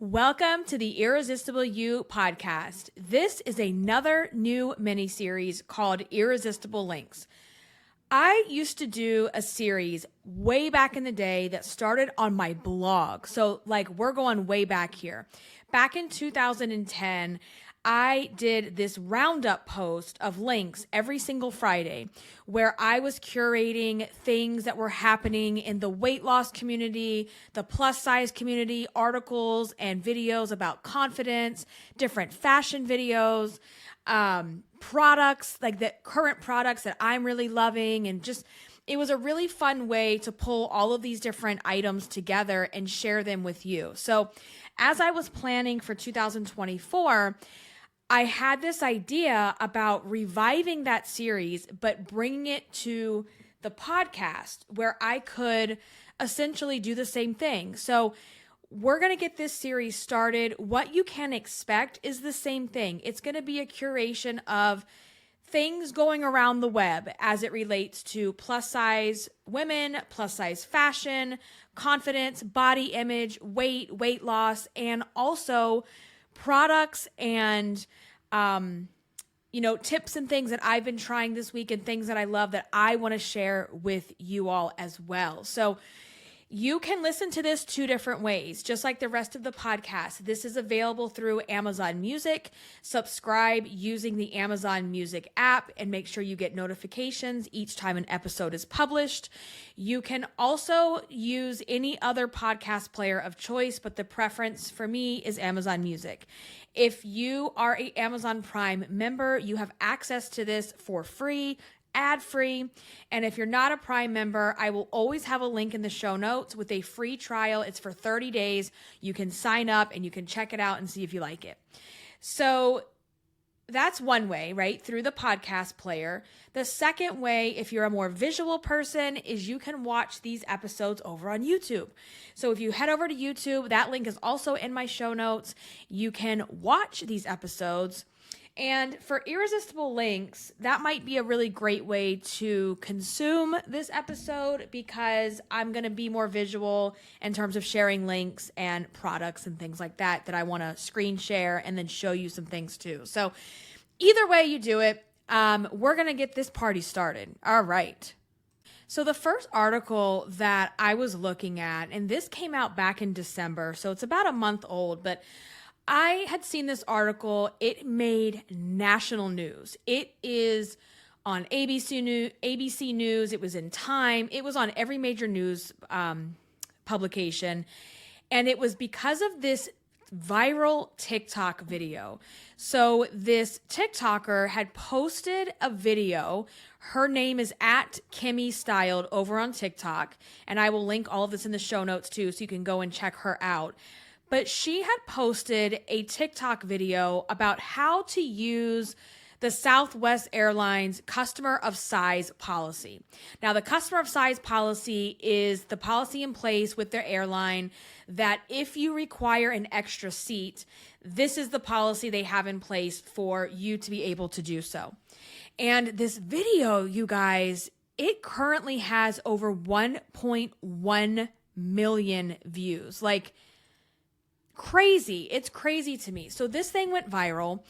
Welcome to the Irresistible You podcast. This is another new mini-series called Irresistible Links. I used to do a series way back in the day that started on my blog. So we're going way back here. Back in 2010, I did this roundup post of links every single Friday where I was curating things that were happening in the weight loss community, the plus size community, articles and videos about confidence, different fashion videos, products, like the current products that I'm really loving. And just, it was a really fun way to pull all of these different items together and share them with you. So as I was planning for 2024, I had this idea about reviving that series, but bringing it to the podcast where I could essentially do the same thing. So we're going to get this series started. What you can expect is the same thing. It's going to be a curation of things going around the web as it relates to plus size women, plus size fashion, confidence, body image, weight loss, and also products and, tips and things that I've been trying this week and things that I love that I want to share with you all as well. So you can listen to this two different ways, just like the rest of the podcast. This is available through Amazon Music. Subscribe using the Amazon Music app and make sure you get notifications each time an episode is published. You can also use any other podcast player of choice, but the preference for me is Amazon Music. If you are an Amazon Prime member, you have access to this for free, ad-free. And if you're not a Prime member, I will always have a link in the show notes with a free trial. It's for 30 days. You can sign up and you can check it out and see if you like it. So that's one way, right? Through the podcast player. The second way, if you're a more visual person, is you can watch these episodes over on YouTube. So if you head over to YouTube, that link is also in my show notes. You can watch these episodes. And for Irresistible Links, that might be a really great way to consume this episode because I'm going to be more visual in terms of sharing links and products and things like that I want to screen share and then show you some things too. So either way you do it, we're going to get this party started. All right. So the first article that I was looking at, and this came out back in December, so it's about a month old, but I had seen this article. It made national news. It is on ABC News. It was in Time. It was on every major news publication. And it was because of this viral TikTok video. So this TikToker had posted a video. Her name is @KimmyStyled over on TikTok. And I will link all of this in the show notes too, so you can go and check her out. But she had posted a TikTok video about how to use the Southwest Airlines customer of size policy. Now, the customer of size policy is the policy in place with their airline that if you require an extra seat, this is the policy they have in place for you to be able to do so. And this video, you guys, it currently has over 1.1 million views. Crazy. It's crazy to me. So this thing went viral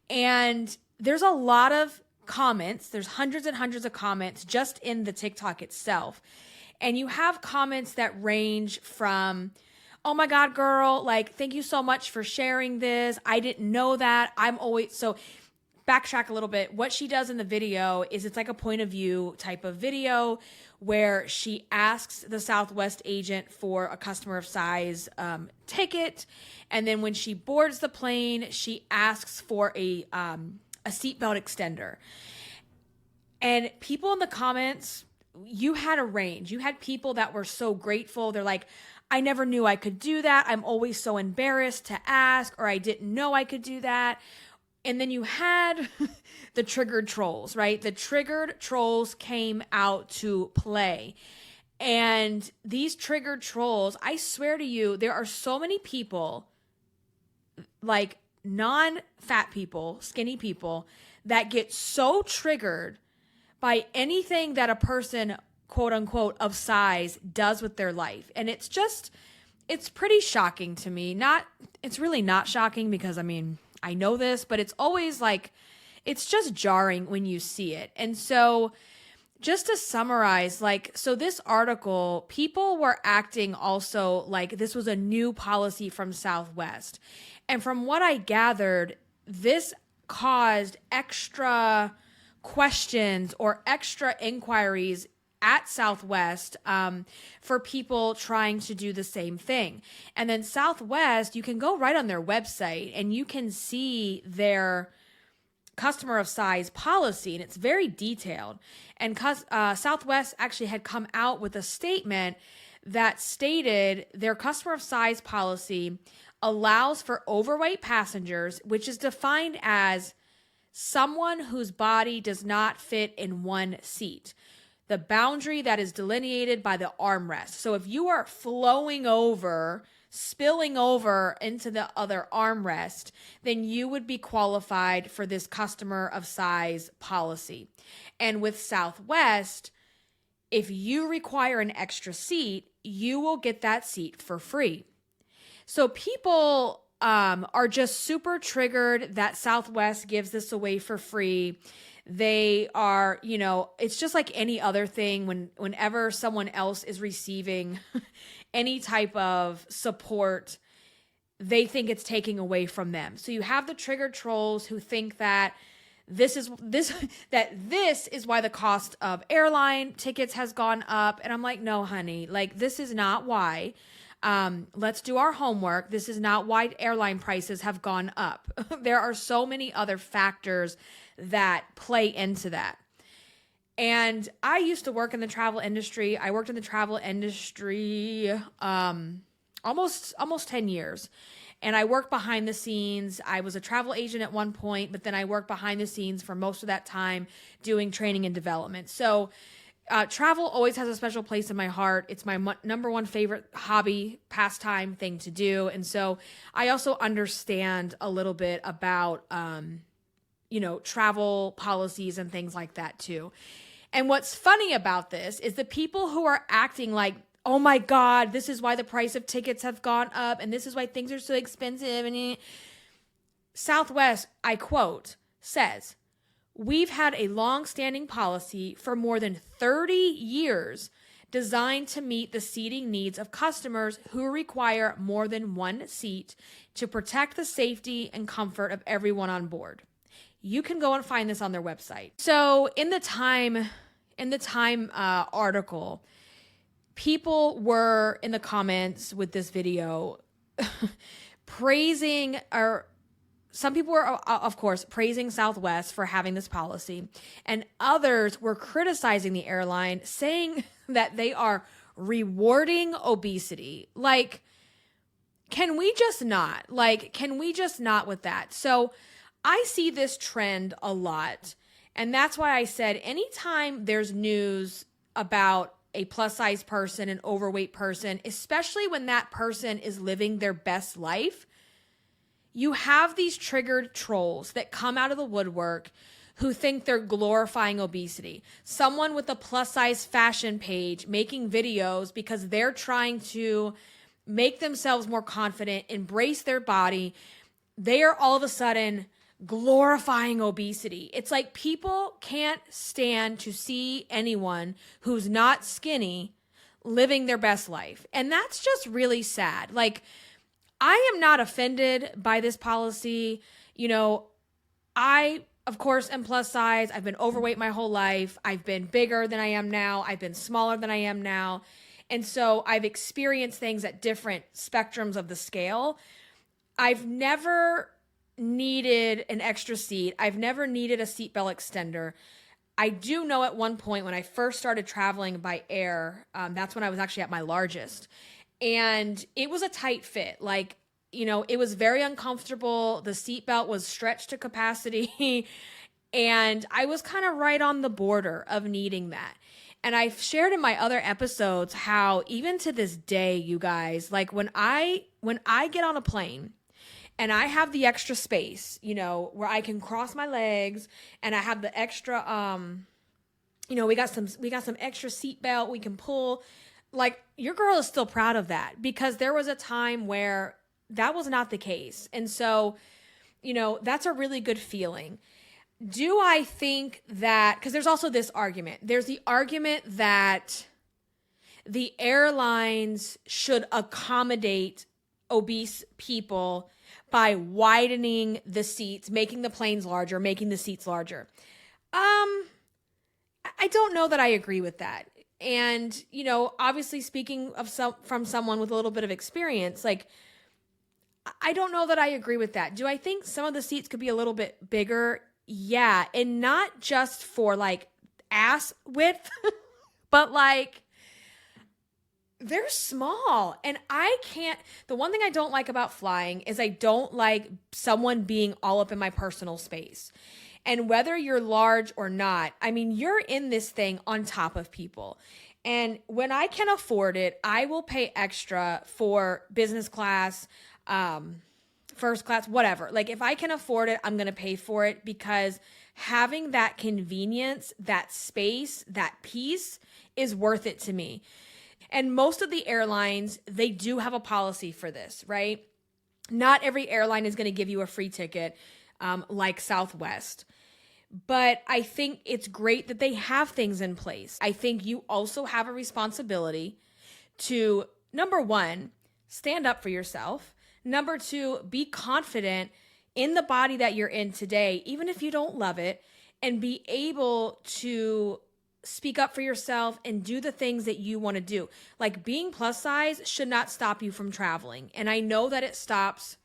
and there's a lot of comments. There's hundreds and hundreds of comments just in the TikTok itself. And you have comments that range from, oh my God, girl, thank you so much for sharing this. I didn't know that. So backtrack a little bit. What she does in the video is it's like a point of view type of video where she asks the Southwest agent for a customer of size ticket. And then when she boards the plane, she asks for a seatbelt extender. And people in the comments, you had a range. You had people that were so grateful. They're like, I never knew I could do that. I'm always so embarrassed to ask, or I didn't know I could do that. And then you had the triggered trolls, right? The triggered trolls came out to play. And these triggered trolls, I swear to you, there are so many people, non-fat people, skinny people, that get so triggered by anything that a person, quote unquote, of size does with their life. And it's it's pretty shocking to me. It's really not shocking because, I mean, I know this, but it's always like, it's just jarring when you see it. And so just to summarize, like, so this article, people were acting also like this was a new policy from Southwest. And from what I gathered, this caused extra questions or extra inquiries at Southwest for people trying to do the same thing. And then Southwest, you can go right on their website and you can see their customer of size policy, and it's very detailed. And Southwest actually had come out with a statement that stated their customer of size policy allows for overweight passengers, which is defined as someone whose body does not fit in one seat, the boundary that is delineated by the armrest. So if you are spilling over into the other armrest, then you would be qualified for this customer of size policy. And with Southwest, if you require an extra seat, you will get that seat for free. So people are just super triggered that Southwest gives this away for free. They are, it's just like any other thing whenever someone else is receiving any type of support, they think it's taking away from them. So you have the triggered trolls who think that this is why the cost of airline tickets has gone up. And I'm like, no, honey, like this is not why. Let's do our homework. This is not why airline prices have gone up. There are so many other factors that play into that. And I used to work in the travel industry. I worked in the travel industry almost 10 years. And I worked behind the scenes. I was a travel agent at one point, but then I worked behind the scenes for most of that time doing training and development. So travel always has a special place in my heart. It's my number one favorite hobby, pastime thing to do. And so I also understand a little bit about, travel policies and things like that too. And what's funny about this is the people who are acting like, oh my God, this is why the price of tickets have gone up and this is why things are so expensive. And Southwest, I quote, says, "We've had a long-standing policy for more than 30 years designed to meet the seating needs of customers who require more than one seat to protect the safety and comfort of everyone on board." You can go and find this on their website. So in the Time article, people were in the comments with this video praising, or some people were, of course, praising Southwest for having this policy, and others were criticizing the airline, saying that they are rewarding obesity. Like, can we just not? Can we just not with that? So I see this trend a lot, and that's why I said anytime there's news about a plus-size person, an overweight person, especially when that person is living their best life, you have these triggered trolls that come out of the woodwork who think they're glorifying obesity. Someone with a plus-size fashion page making videos because they're trying to make themselves more confident, embrace their body. They are all of a sudden glorifying obesity. It's like people can't stand to see anyone who's not skinny living their best life. And that's just really sad. Like, I am not offended by this policy. I, of course, am plus size. I've been overweight my whole life. I've been bigger than I am now. I've been smaller than I am now. And so I've experienced things at different spectrums of the scale. I've never needed an extra seat. I've never needed a seatbelt extender. I do know at one point when I first started traveling by air, that's when I was actually at my largest. And it was a tight fit. It was very uncomfortable. The seatbelt was stretched to capacity. And I was kind of right on the border of needing that. And I've shared in my other episodes how even to this day, you guys, like when I get on a plane and I have the extra space, where I can cross my legs, and I have the extra, we got some extra seat belt we can pull. like your girl is still proud of that, because there was a time where that was not the case. And so, that's a really good feeling. Do I think that, because there's also this argument, there's the argument that the airlines should accommodate obese people by widening the seats, making the planes larger, making the seats larger. I don't know that I agree with that. And, obviously speaking of from someone with a little bit of experience, like, I don't know that I agree with that. Do I think some of the seats could be a little bit bigger? Yeah. And not just for like ass width, but like they're small. And the one thing I don't like about flying is I don't like someone being all up in my personal space. And whether you're large or not, I mean, you're in this thing on top of people. And when I can afford it, I will pay extra for business class, first class, whatever. Like if I can afford it, I'm going to pay for it, because having that convenience, that space, that peace is worth it to me. And most of the airlines, they do have a policy for this, right? Not every airline is going to give you a free ticket, like Southwest. But I think it's great that they have things in place. I think you also have a responsibility to, number one, stand up for yourself. Number two, be confident in the body that you're in today, even if you don't love it, and be able to speak up for yourself and do the things that you want to do. Like being plus size should not stop you from traveling. And I know that it stops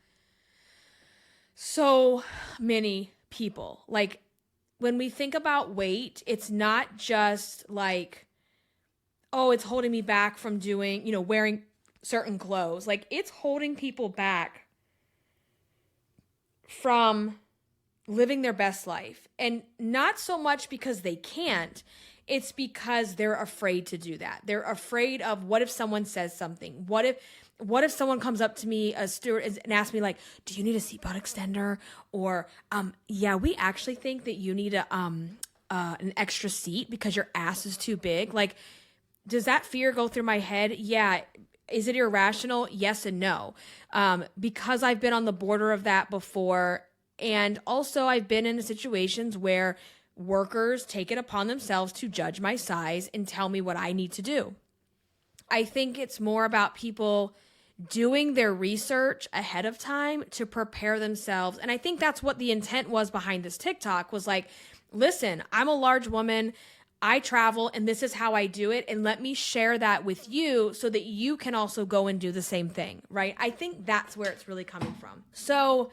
so many people. Like when we think about weight, it's not just like, oh, it's holding me back from doing, wearing certain clothes. Like it's holding people back from living their best life. And not so much because they can't, it's because they're afraid to do that. They're afraid of, what if someone says something? What if someone comes up to me, a steward, and asks me like, do you need a seatbelt extender? Or, yeah, we actually think that you need an extra seat because your ass is too big. Like, does that fear go through my head? Yeah. Is it irrational? Yes and no. Because I've been on the border of that before. And also I've been in situations where workers take it upon themselves to judge my size and tell me what I need to do. I think it's more about people doing their research ahead of time to prepare themselves. And I think that's what the intent was behind this TikTok, was like, listen, I'm a large woman, I travel, and this is how I do it. And let me share that with you so that you can also go and do the same thing, right? I think that's where it's really coming from. So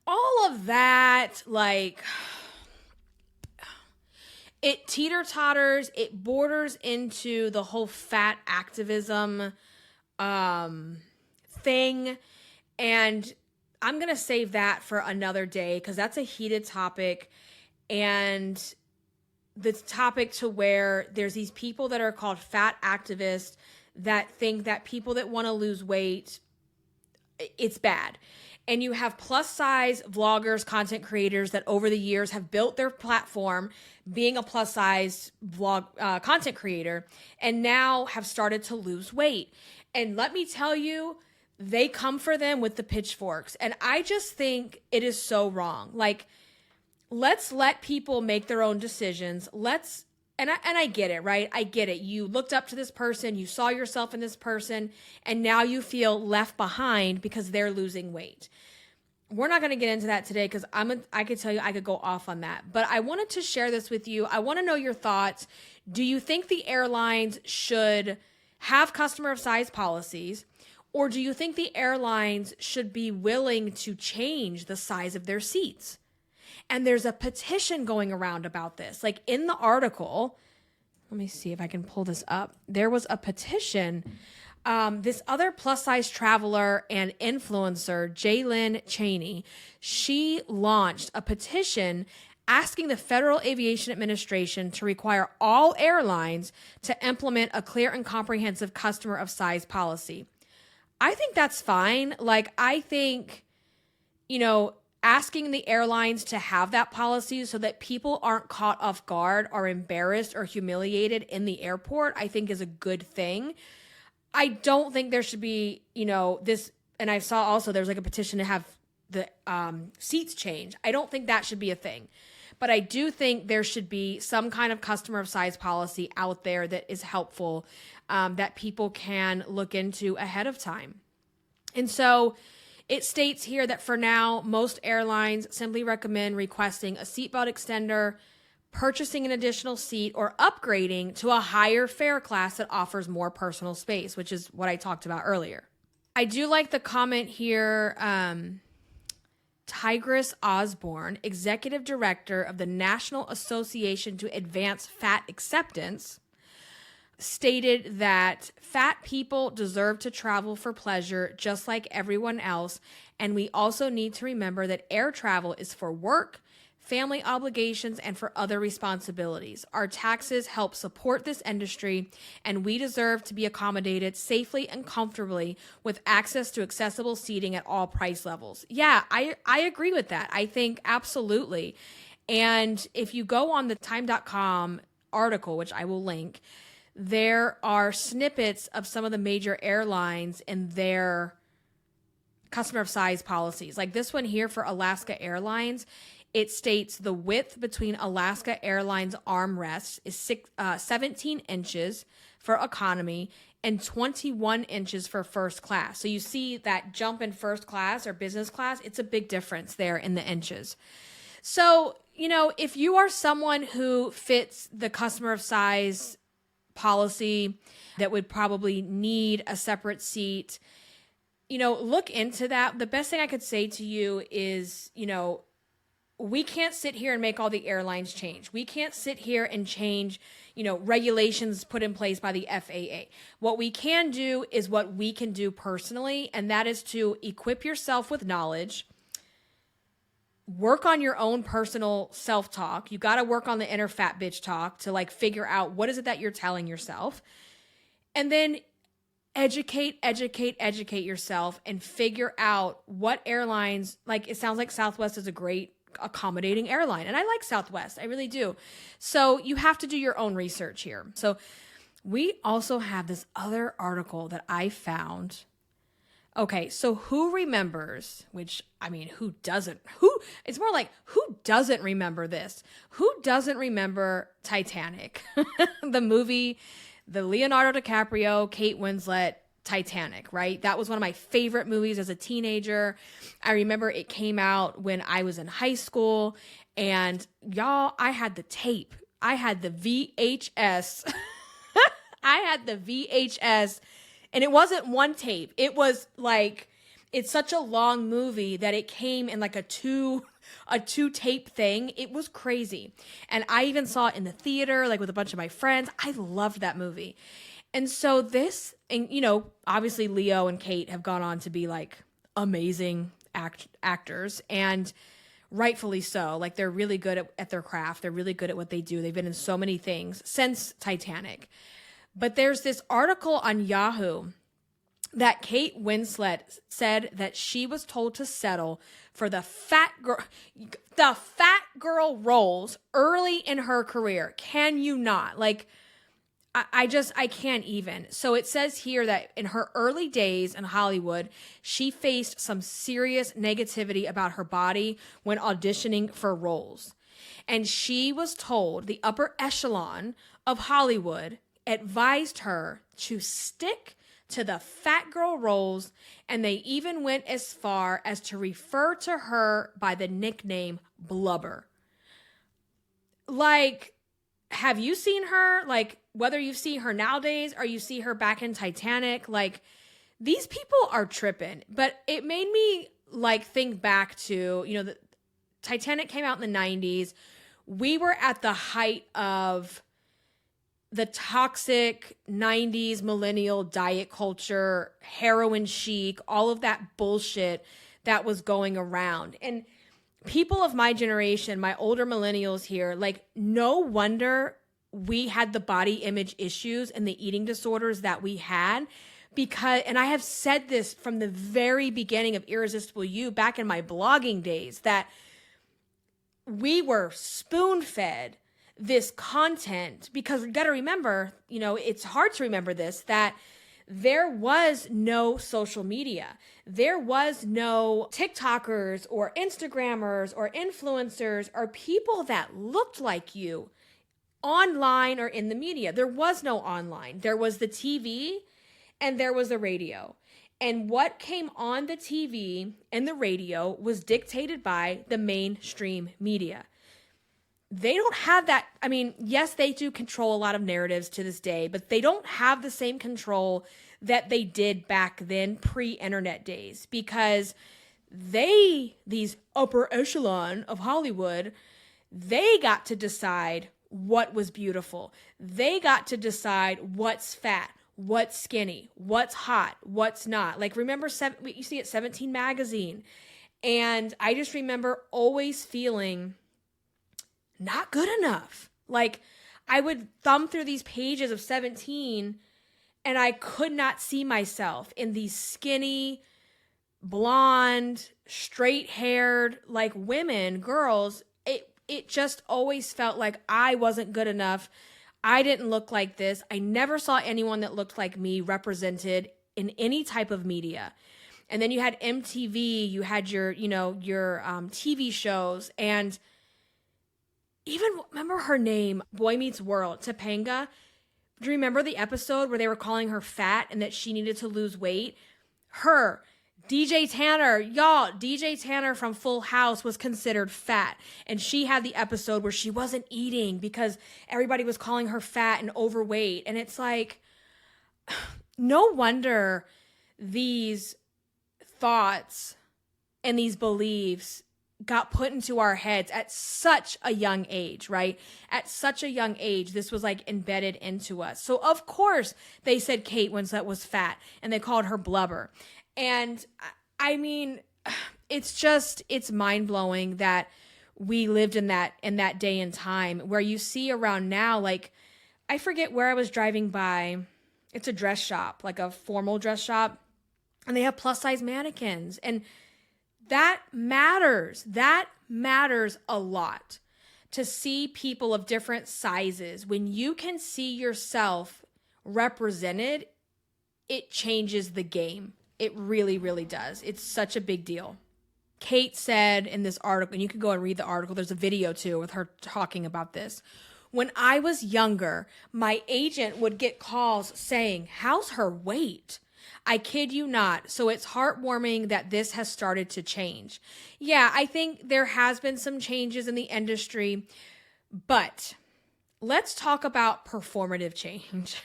all of that, like, it teeter-totters, it borders into the whole fat activism thing. And I'm going to save that for another day because that's a heated topic. And the topic to where there's these people that are called fat activists that think that people that want to lose weight, it's bad. And you have plus size vloggers, content creators that over the years have built their platform being a plus size vlog content creator and now have started to lose weight. And let me tell you, they come for them with the pitchforks. And I just think it is so wrong. Like, let's let people make their own decisions. And I get it, right? I get it. You looked up to this person, you saw yourself in this person, and now you feel left behind because they're losing weight. We're not going to get into that today because I could tell you I could go off on that. But I wanted to share this with you. I want to know your thoughts. Do you think the airlines should have customer of size policies? Or do you think the airlines should be willing to change the size of their seats? And there's a petition going around about this. Like in the article, let me see if I can pull this up. There was a petition. This other plus size traveler and influencer, Jaylyn Cheney, she launched a petition asking the Federal Aviation Administration to require all airlines to implement a clear and comprehensive customer of size policy. I think that's fine. Like, I think, asking the airlines to have that policy so that people aren't caught off guard or embarrassed or humiliated in the airport, I think is a good thing. I don't think there should be, this, and I saw also there's like a petition to have the seats changed. I don't think that should be a thing. But I do think there should be some kind of customer of size policy out there that is helpful, that people can look into ahead of time. And so it states here that for now, most airlines simply recommend requesting a seatbelt extender, purchasing an additional seat, or upgrading to a higher fare class that offers more personal space, which is what I talked about earlier. I do like the comment here. Tigris Osborne, executive director of the National Association to Advance Fat Acceptance, stated that fat people deserve to travel for pleasure just like everyone else, and we also need to remember that air travel is for work, family obligations, and for other responsibilities. Our taxes help support this industry, and we deserve to be accommodated safely and comfortably with access to accessible seating at all price levels. Yeah, I agree with that. I think absolutely. And if you go on the time.com article, which I will link, there are snippets of some of the major airlines and their customer of size policies. Like this one here for Alaska Airlines, it states the width between Alaska Airlines armrests is 17 inches for economy and 21 inches for first class. So you see that jump in first class or business class, it's a big difference there in the inches. So, if you are someone who fits the customer of size policy that would probably need a separate seat, look into that. The best thing I could say to you is, we can't sit here and make all the airlines change. We can't sit here and change, regulations put in place by the FAA. What we can do is what we can do personally, and that is to equip yourself with knowledge, work on your own personal self-talk. You got to work on the inner fat bitch talk to figure out what is it that you're telling yourself. And then educate yourself and figure out what airlines, it sounds like Southwest is a great accommodating airline. And I like Southwest. I really do. So you have to do your own research here. So we also have this other article that I found. Okay, so who remembers, who doesn't? It's more like, who doesn't remember this? Who doesn't remember Titanic? The movie, the Leonardo DiCaprio, Kate Winslet, Titanic, right? That was one of my favorite movies as a teenager. I remember it came out when I was in high school, and y'all, I had the tape. I had the VHS. I had the VHS. And it wasn't one tape. It was it's such a long movie that it came in a two tape thing. It was crazy. And I even saw it in the theater, with a bunch of my friends. I loved that movie. And so this, and obviously Leo and Kate have gone on to be amazing actors, and rightfully so. They're really good at their craft. They're really good at what they do. They've been in so many things since Titanic. But there's this article on Yahoo that Kate Winslet said that she was told to settle for the fat girl roles early in her career. Can you not? I can't even. So it says here that in her early days in Hollywood, she faced some serious negativity about her body when auditioning for roles. And she was told the upper echelon of Hollywood advised her to stick to the fat girl roles, and they even went as far as to refer to her by the nickname Blubber. Have you seen her? Whether you see her nowadays or you see her back in Titanic, these people are tripping. But it made me think back to, the Titanic came out in the 90s. We were at the height of the toxic 90s millennial diet culture, heroin chic, all of that bullshit that was going around. And people of my generation, my older millennials here, no wonder we had the body image issues and the eating disorders that we had, because, and I have said this from the very beginning of Irresistible You back in my blogging days, that we were spoon-fed this content because you got to remember, it's hard to remember this, that there was no social media. There was no TikTokers or Instagrammers or influencers or people that looked like you online or in the media. There was no online. There was the TV and there was the radio. And what came on the TV and the radio was dictated by the mainstream media. They don't have that. I mean, yes, they do control a lot of narratives to this day, but they don't have the same control that they did back then, pre-internet days, because these upper echelon of Hollywood, they got to decide what was beautiful. They got to decide what's fat, what's skinny, what's hot, what's not. Like, remember, you see at 17 magazine. And I just remember always feeling not good enough. Like, I would thumb through these pages of 17 and I could not see myself in these skinny, blonde, straight-haired, like women, girls. It just always felt like I wasn't good enough. I didn't look like this. I never saw anyone that looked like me represented in any type of media. And then you had MTV, you had your TV shows, and even remember her name, Boy Meets World, Topanga. Do you remember the episode where they were calling her fat and that she needed to lose weight? Her, DJ Tanner from Full House was considered fat. And she had the episode where she wasn't eating because everybody was calling her fat and overweight. And it's like, no wonder these thoughts and these beliefs got put into our heads at such a young age, right? At such a young age, this was like embedded into us. So of course they said Kate Winslet was fat and they called her blubber. And I mean, it's mind-blowing that we lived in that day and time where you see around now, like, I forget where I was driving by. It's a dress shop, like a formal dress shop, and they have plus size mannequins. And that matters. That matters a lot, to see people of different sizes. When you can see yourself represented, it changes the game. It really, really does. It's such a big deal. Kate said in this article, and you can go and read the article, there's a video too with her talking about this. When I was younger, my agent would get calls saying, "How's her weight?" I kid you not. So it's heartwarming that this has started to change. Yeah, I think there has been some changes in the industry, but let's talk about performative change.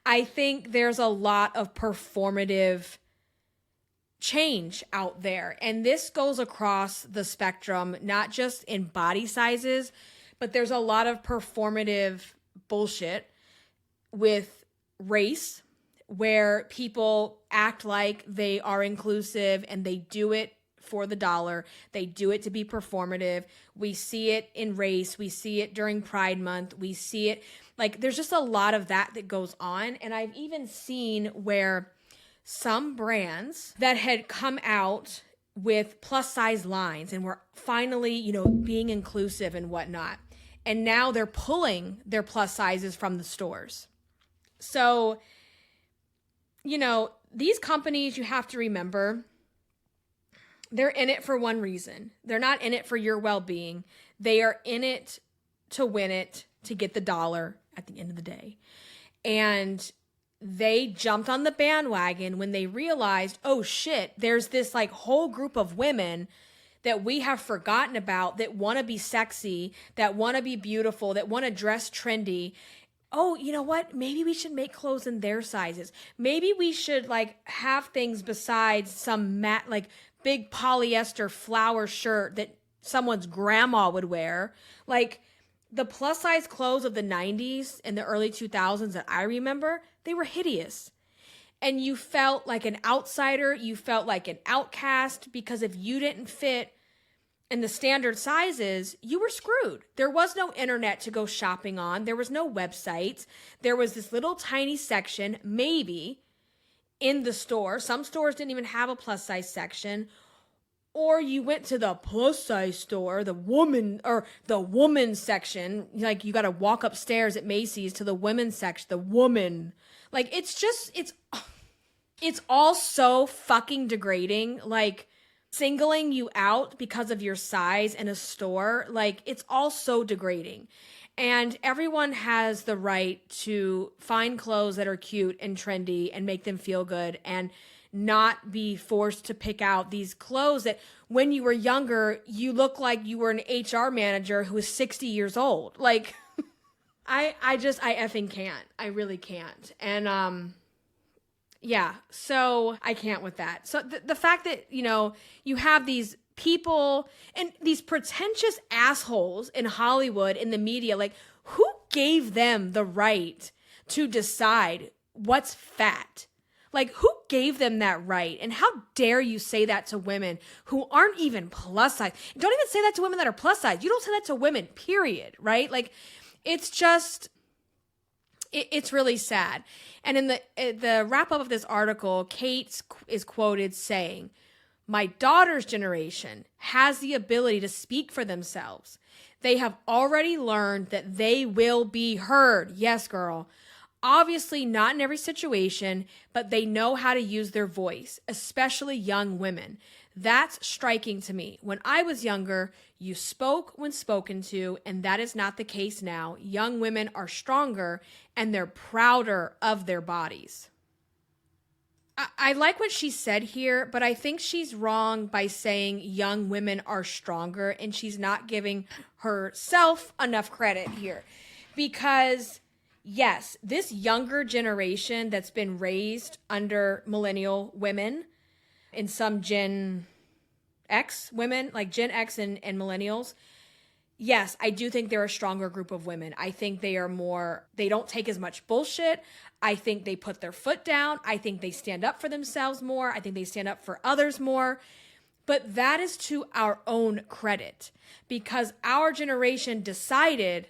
I think there's a lot of performative change out there, and this goes across the spectrum, not just in body sizes, but there's a lot of performative bullshit with race, where people act like they are inclusive and they do it for the dollar. They do it to be performative. We see it in race. We see it during Pride Month. We see it, like, there's just a lot of that goes on. And I've even seen where some brands that had come out with plus size lines and were finally, being inclusive and whatnot. And now they're pulling their plus sizes from the stores. So, these companies, you have to remember, they're in it for one reason. They're not in it for your well-being. They are in it to win it, to get the dollar at the end of the day. And they jumped on the bandwagon when they realized, oh shit, there's this like whole group of women that we have forgotten about that want to be sexy, that want to be beautiful, that want to dress trendy. Oh, you know what? Maybe we should make clothes in their sizes. Maybe we should like have things besides some matte, like big polyester flower shirt that someone's grandma would wear. Like the plus size clothes of the 90s and the early 2000s that I remember, they were hideous. And you felt like an outsider. You felt like an outcast because if you didn't fit in the standard sizes, you were screwed. There was no internet to go shopping on. There was no websites. There was this little tiny section, maybe, in the store. Some stores didn't even have a plus size section. Or you went to the plus size store, the woman section. Like, you got to walk upstairs at Macy's to the women's section, the woman. Like, it's all so fucking degrading. Like, singling you out because of your size in a store, like, it's all so degrading. And everyone has the right to find clothes that are cute and trendy and make them feel good, and not be forced to pick out these clothes that when you were younger, you look like you were an HR manager who was 60 years old. Like, I effing can't. I really can't. And, yeah, so I can't with that. So the fact that, you have these people and these pretentious assholes in Hollywood, in the media, like, who gave them the right to decide what's fat? Like, who gave them that right? And how dare you say that to women who aren't even plus size? Don't even say that to women that are plus size. You don't say that to women, period, right? Like, it's just... It's really sad. And in the wrap up of this article, Kate is quoted saying, "My daughter's generation has the ability to speak for themselves. They have already learned that they will be heard." Yes, girl. Obviously not in every situation, but they know how to use their voice, especially young women. That's striking to me. When I was younger, you spoke when spoken to, and that is not the case now. Young women are stronger, and they're prouder of their bodies. I like what she said here, but I think she's wrong by saying young women are stronger, and she's not giving herself enough credit here. Because, yes, this younger generation that's been raised under millennial women, in some Gen X women, like Gen X and millennials, yes, I do think they're a stronger group of women. I think they don't take as much bullshit. I think they put their foot down. I think they stand up for themselves more. I think they stand up for others more. But that is to our own credit, because our generation decided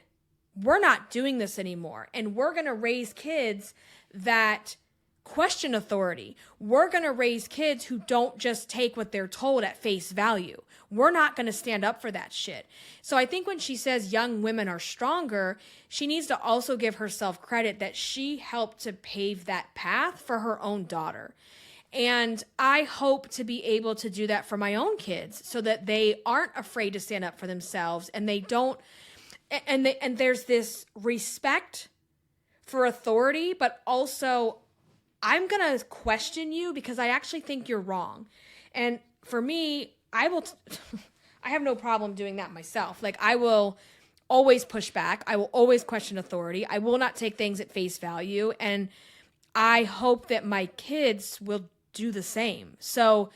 we're not doing this anymore, and we're going to raise kids that question authority. We're going to raise kids who don't just take what they're told at face value. We're not going to stand up for that shit. So I think when she says young women are stronger, she needs to also give herself credit that she helped to pave that path for her own daughter. And I hope to be able to do that for my own kids, so that they aren't afraid to stand up for themselves, and they don't, and there's this respect for authority, but also, I'm going to question you because I actually think you're wrong. And for me, I have no problem doing that myself. Like, I will always push back. I will always question authority. I will not take things at face value. And I hope that my kids will do the same. So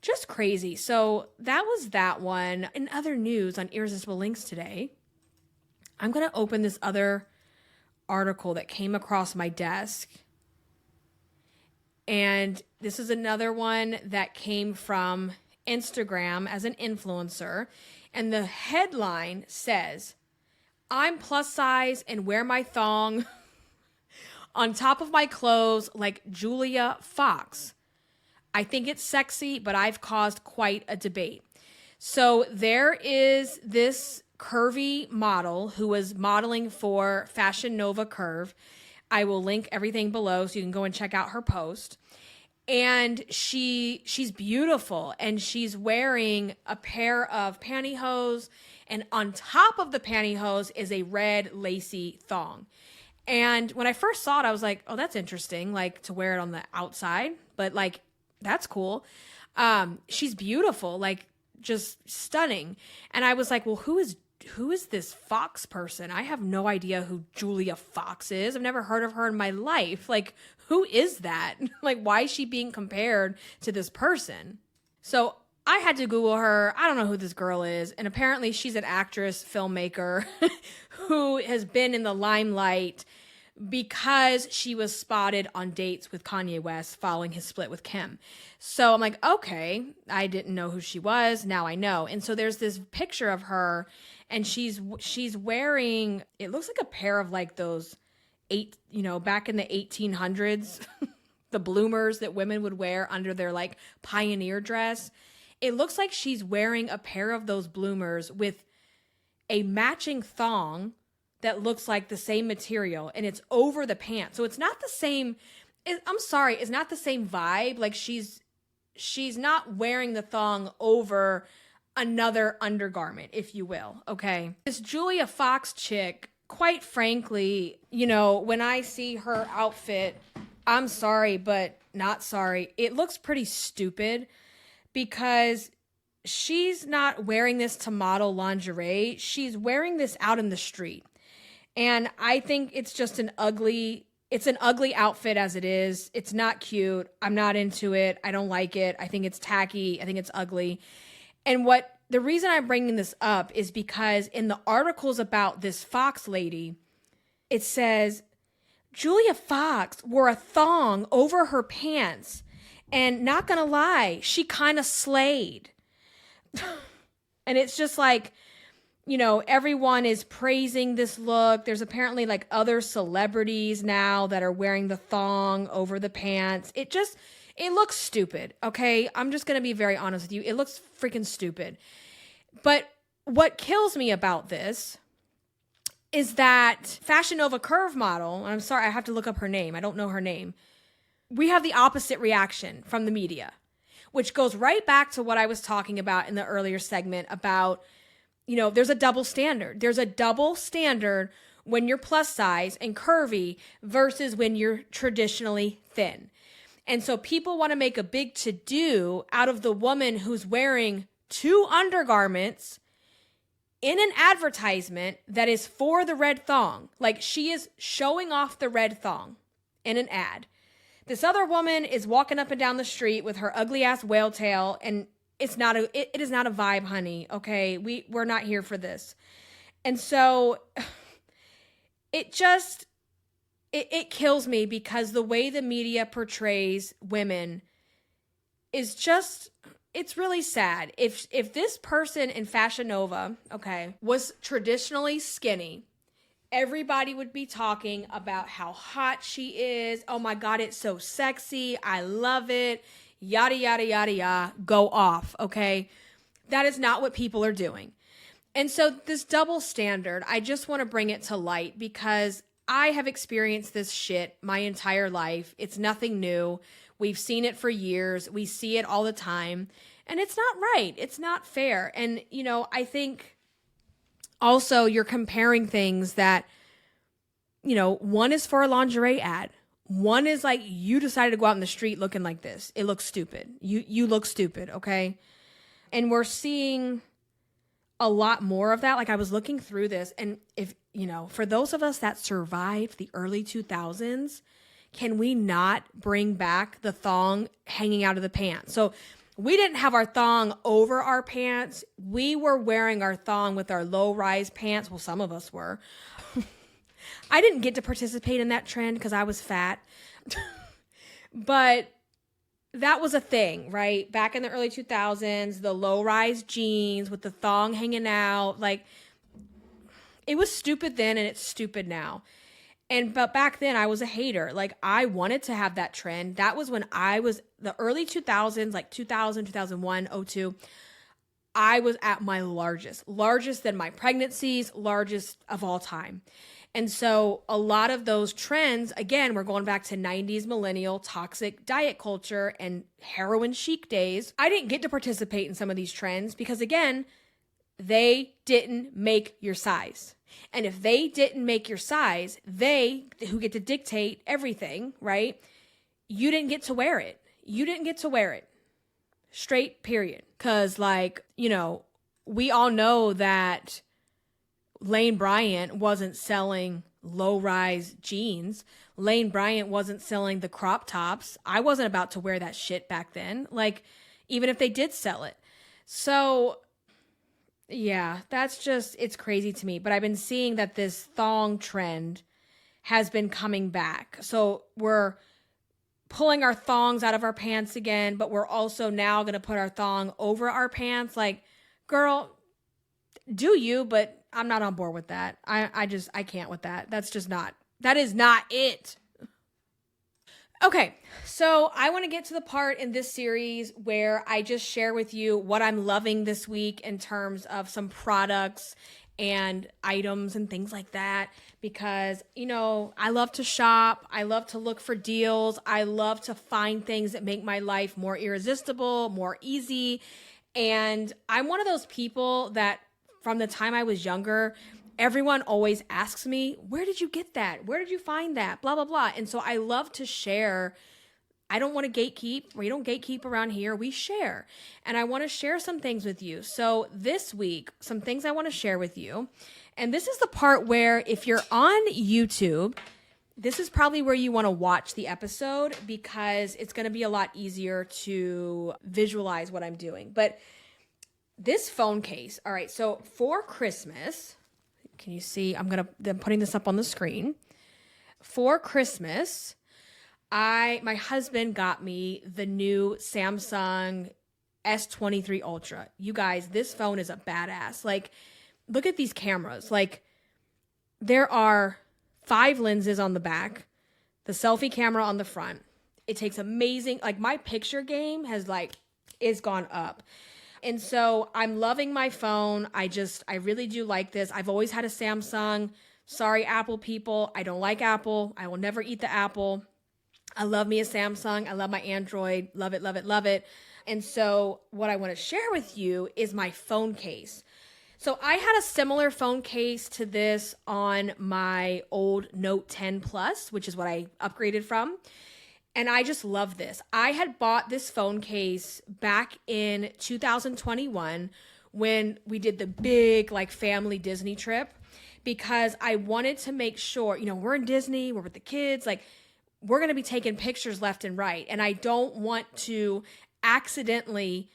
just crazy. So that was that one. In other news on Irresistible Links today, I'm going to open this other article that came across my desk. And this is another one that came from Instagram as an influencer. And the headline says, "I'm plus size and wear my thong on top of my clothes like Julia Fox. I think it's sexy, but I've caused quite a debate." So there is this curvy model who was modeling for Fashion Nova Curve. I will link everything below so you can go and check out her post. And she's beautiful, and she's wearing a pair of pantyhose, and on top of the pantyhose is a red lacy thong. And when I first saw it, I was like, oh, that's interesting, like, to wear it on the outside, but like, that's cool. She's beautiful, like, just stunning. And I was like, well, who is this Fox person? I have no idea who Julia Fox is. I've never heard of her in my life. Like, who is that? Like, why is she being compared to this person? So I had to Google her. I don't know who this girl is. And apparently she's an actress, filmmaker who has been in the limelight because she was spotted on dates with Kanye West following his split with Kim. So I'm like, okay, I didn't know who she was. Now I know. And so there's this picture of her, and she's wearing, it looks like a pair of like those back in the 1800s the bloomers that women would wear under their like pioneer dress. It looks like she's wearing a pair of those bloomers with a matching thong that looks like the same material, and it's over the pants. So it's not the same. I'm sorry, it's not the same vibe. Like she's not wearing the thong over another undergarment, if you will. Okay. This Julia Fox chick, quite frankly, you know, when I see her outfit, I'm sorry, but not sorry. It looks pretty stupid because she's not wearing this to model lingerie. She's wearing this out in the street. And I think it's just an ugly outfit as it is. It's not cute. I'm not into it. I don't like it. I think it's tacky. I think it's ugly. And the reason I'm bringing this up is because in the articles about this Fox lady, it says Julia Fox wore a thong over her pants, and not gonna lie, she kind of slayed. And it's just like, you know, everyone is praising this look. There's apparently like other celebrities now that are wearing the thong over the pants. It looks stupid, okay? I'm just going to be very honest with you. It looks freaking stupid. But what kills me about this is that Fashion Nova Curve model, I'm sorry, I have to look up her name. I don't know her name. We have the opposite reaction from the media, which goes right back to what I was talking about in the earlier segment about, you know, there's a double standard. There's a double standard when you're plus size and curvy versus when you're traditionally thin. And so people want to make a big to-do out of the woman who's wearing 2 undergarments in an advertisement that is for the red thong. Like she is showing off the red thong in an ad. This other woman is walking up and down the street with her ugly ass whale tail, and it is not a vibe, honey. Okay. We're not here for this. And so it kills me because the way the media portrays women is just, it's really sad. If this person in Fashion Nova, okay, was traditionally skinny, everybody would be talking about how hot she is. Oh my God, it's so sexy. I love it. Yada, yada, yada, yada, go off, okay? That is not what people are doing. And so this double standard, I just want to bring it to light because I have experienced this shit my entire life. It's nothing new. We've seen it for years. We see it all the time. And it's not right. It's not fair. And, you know, I think also you're comparing things that, you know, one is for a lingerie ad. One is like, you decided to go out in the street looking like this. It looks stupid. You look stupid, okay? And we're seeing a lot more of that. Like I was looking through this, and if, you know, for those of us that survived the early 2000s, can we not bring back the thong hanging out of the pants? So we didn't have our thong over our pants. We were wearing our thong with our low-rise pants. Well, some of us were. I didn't get to participate in that trend because I was fat. But that was a thing, right? Back in the early 2000s, the low-rise jeans with the thong hanging out. Like, it was stupid then and it's stupid now. But back then I was a hater. Like I wanted to have that trend. That was when I was the early 2000s, like 2000, 2001, 02. I was at my largest than my pregnancies, largest of all time. And so a lot of those trends, again, we're going back to 90s millennial toxic diet culture and heroin chic days. I didn't get to participate in some of these trends because, again, they didn't make your size. And if they didn't make your size, they, who get to dictate everything, right? You didn't get to wear it. You didn't get to wear it. Straight, period. Because, like, you know, we all know that Lane Bryant wasn't selling low-rise jeans. Lane Bryant wasn't selling the crop tops. I wasn't about to wear that shit back then. Like, even if they did sell it. So, yeah, that's just, it's crazy to me. But I've been seeing that this thong trend has been coming back. So we're pulling our thongs out of our pants again, but we're also now going to put our thong over our pants. Like, girl, do you, but I'm not on board with that. I can't with that. That is not it. Okay, so I want to get to the part in this series where I just share with you what I'm loving this week in terms of some products and items and things like that, because, I love to shop. I love to look for deals. I love to find things that make my life more irresistible, more easy. And I'm one of those people that from the time I was younger, everyone always asks me, where did you get that? Where did you find that? Blah, blah, blah. And so I love to share. I don't want to gatekeep. We don't gatekeep around here. We share. And I want to share some things with you. So this week, some things I want to share with you. And this is the part where if you're on YouTube, this is probably where you want to watch the episode because it's going to be a lot easier to visualize what I'm doing. But this phone case, all right, so for Christmas, can you see? I'm putting this up on the screen. For Christmas, my husband got me the new Samsung S23 Ultra. You guys, this phone is a badass. Like, look at these cameras. Like, there are 5 lenses on the back, the selfie camera on the front. It takes amazing, like my picture game is gone up. And so I'm loving my phone. I really do like this. I've always had a Samsung. Sorry, Apple people. I don't like Apple. I will never eat the Apple. I love me a Samsung. I love my Android. Love it, love it, love it. And so what I want to share with you is my phone case. So I had a similar phone case to this on my old Note 10 Plus, which is what I upgraded from. And I just love this. I had bought this phone case back in 2021 when we did the big family Disney trip because I wanted to make sure, we're in Disney, we're with the kids, we're going to be taking pictures left and right. And I don't want to accidentally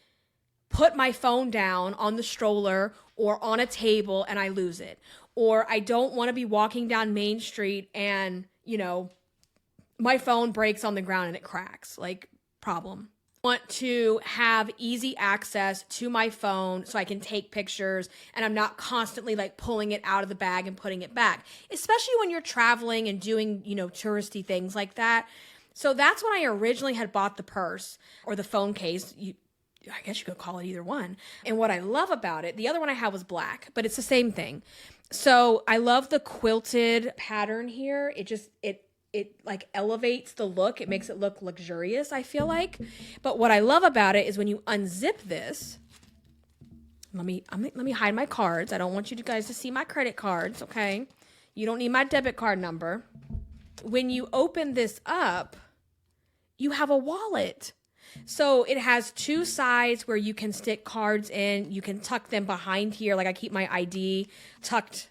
put my phone down on the stroller or on a table and I lose it. Or I don't want to be walking down Main Street and, my phone breaks on the ground and it cracks. Problem. I want to have easy access to my phone so I can take pictures and I'm not constantly pulling it out of the bag and putting it back, especially when you're traveling and doing, touristy things like that. So that's when I originally had bought the purse or the phone case. I guess you could call it either one. And what I love about it, the other one I had was black, but it's the same thing. So I love the quilted pattern here. It elevates the look. It makes it look luxurious, I feel like. But what I love about it is when you unzip this, let me hide my cards. I don't want you guys to see my credit cards, okay? You don't need my debit card number. When you open this up, you have a wallet. So it has 2 sides where you can stick cards in. You can tuck them behind here. I keep my ID tucked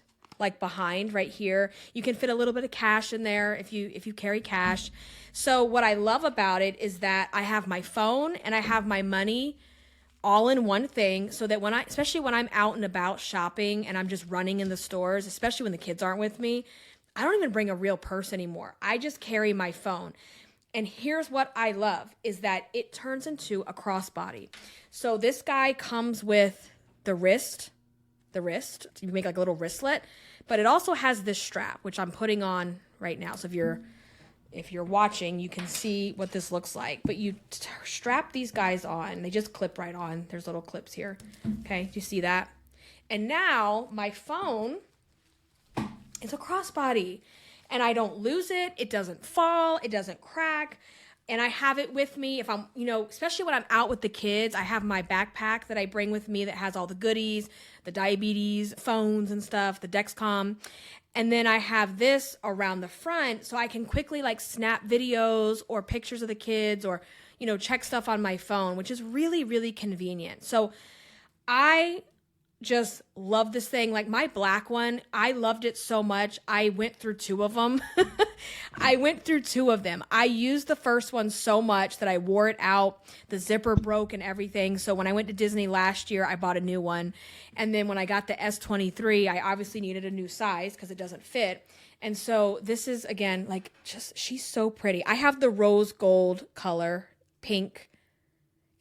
behind right here. You can fit a little bit of cash in there if you carry cash. So what I love about it is that I have my phone and I have my money all in one thing so that especially when I'm out and about shopping and I'm just running in the stores, especially when the kids aren't with me, I don't even bring a real purse anymore. I just carry my phone. And here's what I love is that it turns into a crossbody. So this guy comes with the wrist. You make a little wristlet, but it also has this strap, which I'm putting on right now. So if you're watching, you can see what this looks like. But you strap these guys on. They just clip right on. There's little clips here. Okay, do you see that? And now my phone is a crossbody. And I don't lose it. It doesn't fall. It doesn't crack. And I have it with me if I'm, especially when I'm out with the kids, I have my backpack that I bring with me that has all the goodies, the diabetes, phones and stuff, the Dexcom. And then I have this around the front so I can quickly snap videos or pictures of the kids or, check stuff on my phone, which is really, really convenient. So I just love this thing. My black one, I loved it so much. I went through 2 of them. I used the first one so much that I wore it out. The zipper broke and everything. So when I went to Disney last year, I bought a new one. And then when I got the S23, I obviously needed a new size because it doesn't fit. And so this is, again, she's so pretty. I have the rose gold color, pink,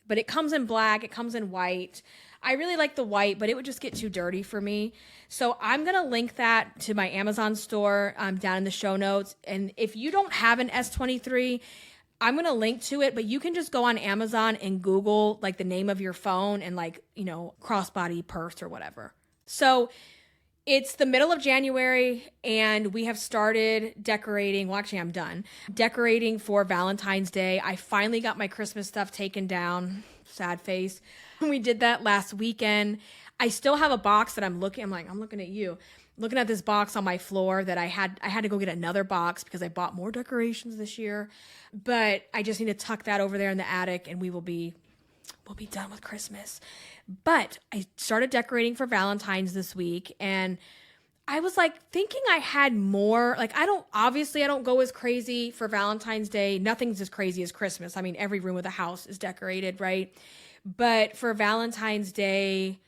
but it comes in black. It comes in white. I really like the white, but it would just get too dirty for me. So I'm going to link that to my Amazon store down in the show notes. And if you don't have an S23, I'm going to link to it, but you can just go on Amazon and Google like the name of your phone and like, crossbody purse or whatever. So it's the middle of January and we have started decorating. Well, actually I'm done decorating for Valentine's Day. I finally got my Christmas stuff taken down. Sad face. We did that last weekend. I still have a box that I'm looking at you. Looking at this box on my floor that I had to go get another box because I bought more decorations this year. But I just need to tuck that over there in the attic and we'll be done with Christmas. But I started decorating for Valentine's this week and I was like thinking I had more. Like I don't go as crazy for Valentine's Day. Nothing's as crazy as Christmas. I mean, every room of the house is decorated, right? But for Valentine's Day,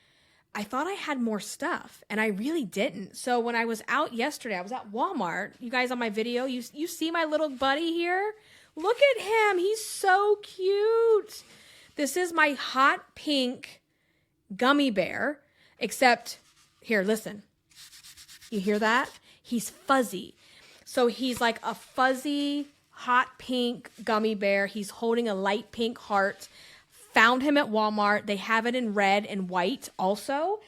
I thought I had more stuff and I really didn't. So when I was out yesterday, I was at Walmart. You guys on my video, you see my little buddy here? Look at him. He's so cute. This is my hot pink gummy bear, except here, listen. You hear that? He's fuzzy. So he's like a fuzzy hot pink gummy bear. He's holding a light pink heart. Found him at Walmart. They have it in red and white also.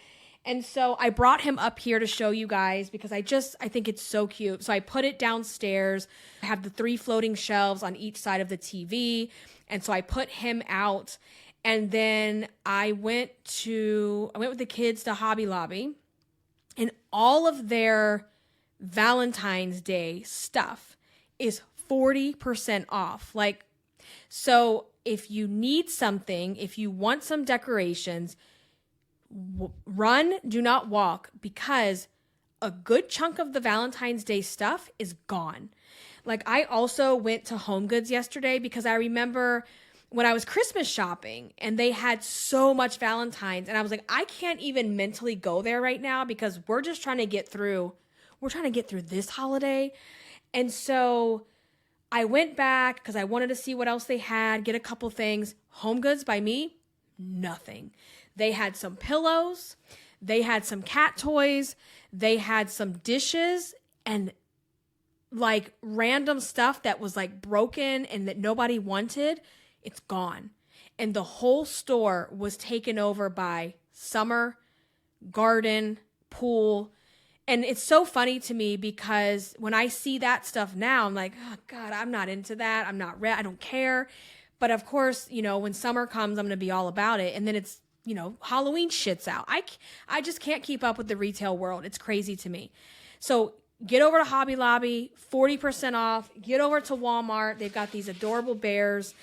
And so I brought him up here to show you guys because I think it's so cute. So I put it downstairs. I have the 3 floating shelves on each side of the TV. And so I put him out. And then I went with the kids to Hobby Lobby. And all of their Valentine's Day stuff is 40% off. So if you need something, if you want some decorations, run, do not walk, because a good chunk of the Valentine's Day stuff is gone. Like I also went to Home Goods yesterday because I remember when I was Christmas shopping and they had so much Valentine's and I was like, I can't even mentally go there right now because we're trying to get through this holiday. And so I went back because I wanted to see what else they had, get a couple things. Home Goods by me, nothing. They had some pillows. They had some cat toys. They had some dishes and like random stuff that was like broken and that nobody wanted. It's gone. And the whole store was taken over by summer, garden, pool. And it's so funny to me because when I see that stuff now, I'm like, oh God, I'm not into that. I'm not I don't care. But of course, when summer comes, I'm going to be all about it. And then it's, Halloween shit's out. I just can't keep up with the retail world. It's crazy to me. So get over to Hobby Lobby, 40% off. Get over to Walmart. They've got these adorable bears,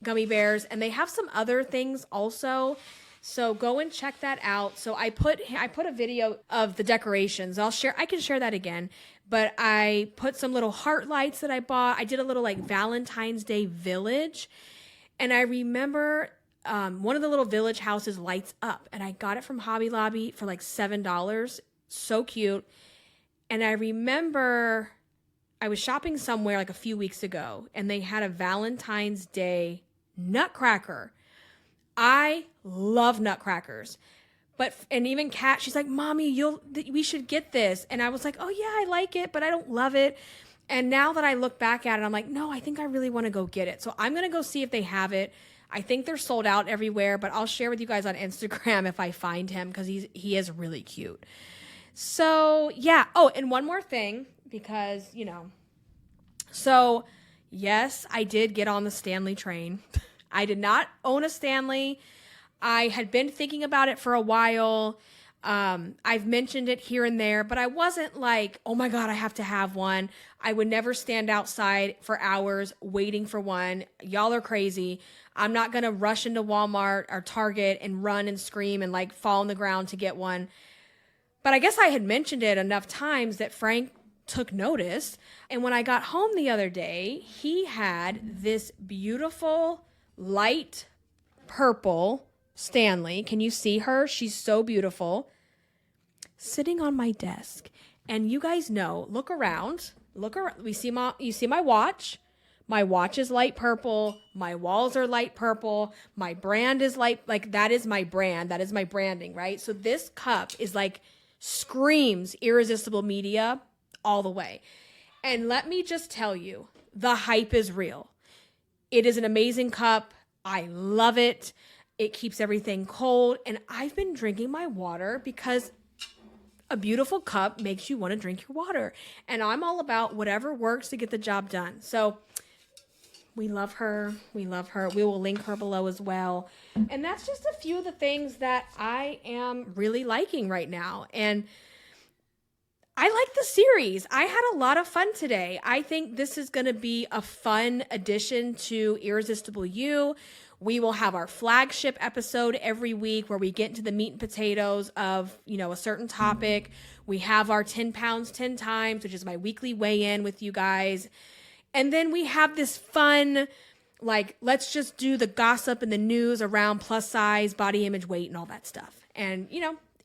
gummy bears, and they have some other things also. So go and check that out. So I put a video of the decorations. I can share that again, but I put some little heart lights that I bought. I did a little like Valentine's Day village. And I remember one of the little village houses lights up and I got it from Hobby Lobby for like $7. So cute. And I remember I was shopping somewhere like a few weeks ago and they had a Valentine's Day nutcracker. I love nutcrackers, and even Kat, she's like, Mommy, we should get this. And I was like, oh yeah, I like it, but I don't love it. And now that I look back at it, I'm like, no, I think I really want to go get it. So I'm going to go see if they have it. I think they're sold out everywhere, but I'll share with you guys on Instagram if I find him because he is really cute. So yeah. Oh, and one more thing because, so yes, I did get on the Stanley train. I did not own a Stanley. I had been thinking about it for a while. I've mentioned it here and there, but I wasn't like, oh my God, I have to have one. I would never stand outside for hours waiting for one. Y'all are crazy. I'm not going to rush into Walmart or Target and run and scream and like fall on the ground to get one. But I guess I had mentioned it enough times that Frank took notice. And when I got home the other day, he had this beautiful light purple Stanley. Can you see her? She's so beautiful. Sitting on my desk. And you guys know, look around. You see my watch. My watch is light purple. My walls are light purple. My brand is that is my brand. That is my branding, right? So this cup is like screams Irresistible Media all the way. And let me just tell you, the hype is real. It is an amazing cup. I love it. It keeps everything cold. And I've been drinking my water because a beautiful cup makes you want to drink your water. And I'm all about whatever works to get the job done. So we love her. We love her. We will link her below as well. And that's just a few of the things that I am really liking right now. And I like the series. I had a lot of fun today. I think this is going to be a fun addition to Irresistible You. We will have our flagship episode every week where we get into the meat and potatoes of, a certain topic. We have our 10 pounds, 10 times, which is my weekly weigh-in with you guys. And then we have this fun, let's just do the gossip and the news around plus size, body image, weight, and all that stuff. And,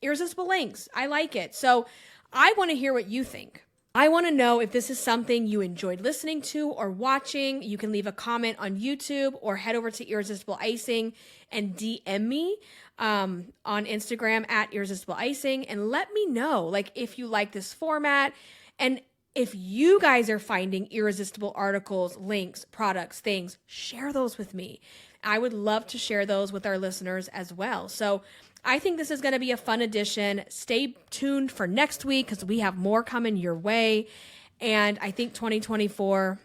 Irresistible Links. I like it. So I want to hear what you think. I want to know if this is something you enjoyed listening to or watching. You can leave a comment on YouTube or head over to Irresistible Icing and DM me on Instagram at Irresistible Icing and let me know if you like this format and if you guys are finding irresistible articles, links, products, things, share those with me. I would love to share those with our listeners as well. So I think this is going to be a fun addition. Stay tuned for next week because we have more coming your way. And I think 2024,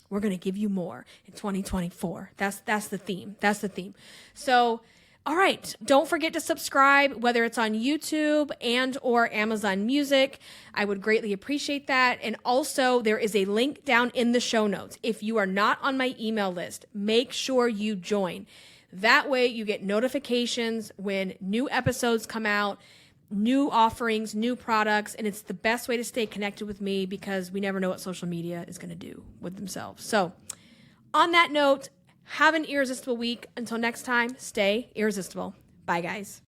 we're going to give you more in 2024. That's the theme. That's the theme. So, all right. Don't forget to subscribe, whether it's on YouTube and or Amazon Music. I would greatly appreciate that. And also there is a link down in the show notes. If you are not on my email list, make sure you join. That way you get notifications when new episodes come out, new offerings, new products, and it's the best way to stay connected with me because we never know what social media is going to do with themselves. So on that note, have an irresistible week. Until next time, stay irresistible. Bye, guys.